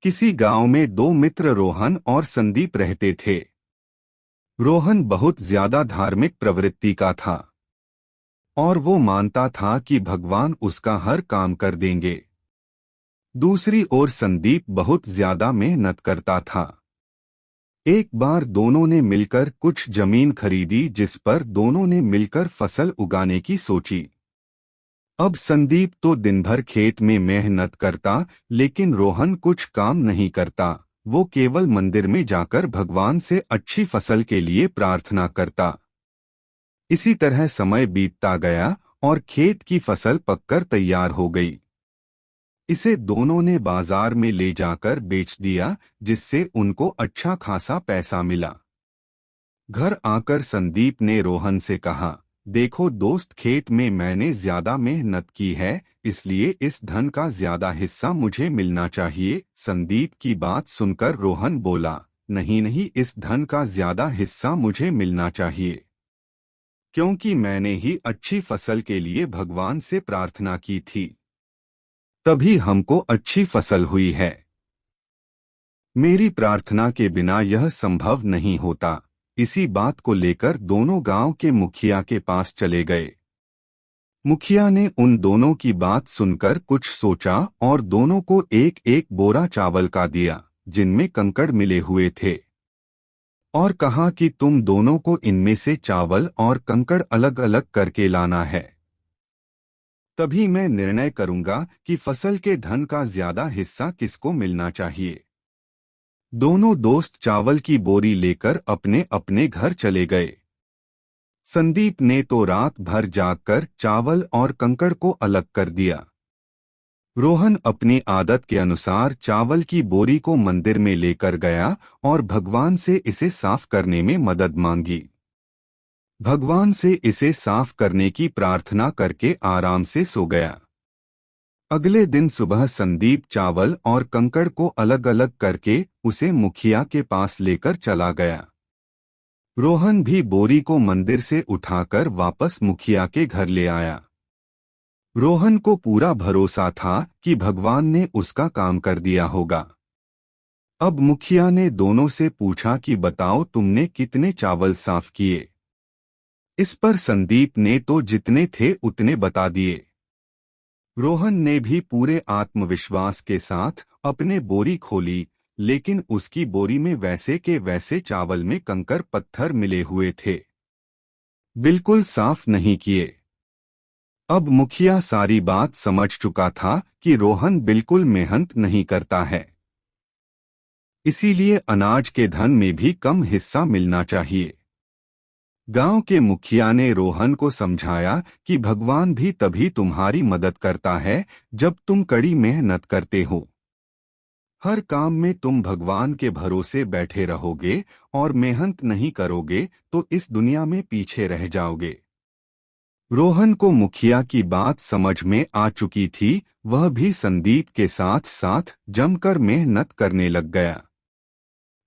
किसी गांव में दो मित्र रोहन और संदीप रहते थे। रोहन बहुत ज्यादा धार्मिक प्रवृत्ति का था और वो मानता था कि भगवान उसका हर काम कर देंगे। दूसरी ओर संदीप बहुत ज्यादा मेहनत करता था। एक बार दोनों ने मिलकर कुछ जमीन खरीदी जिस पर दोनों ने मिलकर फसल उगाने की सोची। अब संदीप तो दिन भर खेत में मेहनत करता, लेकिन रोहन कुछ काम नहीं करता। वो केवल मंदिर में जाकर भगवान से अच्छी फसल के लिए प्रार्थना करता। इसी तरह समय बीतता गया और खेत की फसल पककर तैयार हो गई। इसे दोनों ने बाजार में ले जाकर बेच दिया, जिससे उनको अच्छा खासा पैसा मिला। घर आकर संदीप ने रोहन से कहा, देखो दोस्त, खेत में मैंने ज्यादा मेहनत की है, इसलिए इस धन का ज्यादा हिस्सा मुझे मिलना चाहिए। संदीप की बात सुनकर रोहन बोला, नहीं नहीं, इस धन का ज्यादा हिस्सा मुझे मिलना चाहिए, क्योंकि मैंने ही अच्छी फसल के लिए भगवान से प्रार्थना की थी, तभी हमको अच्छी फसल हुई है। मेरी प्रार्थना के बिना यह संभव नहीं होता। इसी बात को लेकर दोनों गांव के मुखिया के पास चले गए। मुखिया ने उन दोनों की बात सुनकर कुछ सोचा और दोनों को एक एक बोरा चावल का दिया, जिनमें कंकड़ मिले हुए थे, और कहा कि तुम दोनों को इनमें से चावल और कंकड़ अलग अलग करके लाना है, तभी मैं निर्णय करूंगा कि फसल के धन का ज्यादा हिस्सा किसको मिलना चाहिए। दोनों दोस्त चावल की बोरी लेकर अपने अपने घर चले गए। संदीप ने तो रात भर जागकर चावल और कंकड़ को अलग कर दिया। रोहन अपनी आदत के अनुसार चावल की बोरी को मंदिर में लेकर गया और भगवान से इसे साफ करने में मदद मांगी। भगवान से इसे साफ करने की प्रार्थना करके आराम से सो गया। अगले दिन सुबह संदीप चावल और कंकड़ को अलग अलग करके उसे मुखिया के पास लेकर चला गया। रोहन भी बोरी को मंदिर से उठाकर वापस मुखिया के घर ले आया। रोहन को पूरा भरोसा था कि भगवान ने उसका काम कर दिया होगा। अब मुखिया ने दोनों से पूछा कि बताओ, तुमने कितने चावल साफ किए। इस पर संदीप ने तो जितने थे उतने बता दिए। रोहन ने भी पूरे आत्मविश्वास के साथ अपने बोरी खोली, लेकिन उसकी बोरी में वैसे के वैसे चावल में कंकड़ पत्थर मिले हुए थे, बिल्कुल साफ नहीं किए। अब मुखिया सारी बात समझ चुका था कि रोहन बिल्कुल मेहनत नहीं करता है, इसीलिए अनाज के धन में भी कम हिस्सा मिलना चाहिए। गांव के मुखिया ने रोहन को समझाया कि भगवान भी तभी तुम्हारी मदद करता है जब तुम कड़ी मेहनत करते हो। हर काम में तुम भगवान के भरोसे बैठे रहोगे और मेहनत नहीं करोगे तो इस दुनिया में पीछे रह जाओगे। रोहन को मुखिया की बात समझ में आ चुकी थी, वह भी संदीप के साथ साथ जमकर मेहनत करने लग गया।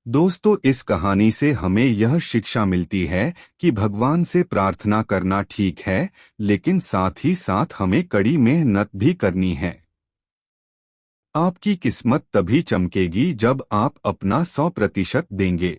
दोस्तों, इस कहानी से हमें यह शिक्षा मिलती है कि भगवान से प्रार्थना करना ठीक है, लेकिन साथ ही साथ हमें कड़ी मेहनत भी करनी है। आपकी किस्मत तभी चमकेगी जब आप अपना 100% देंगे।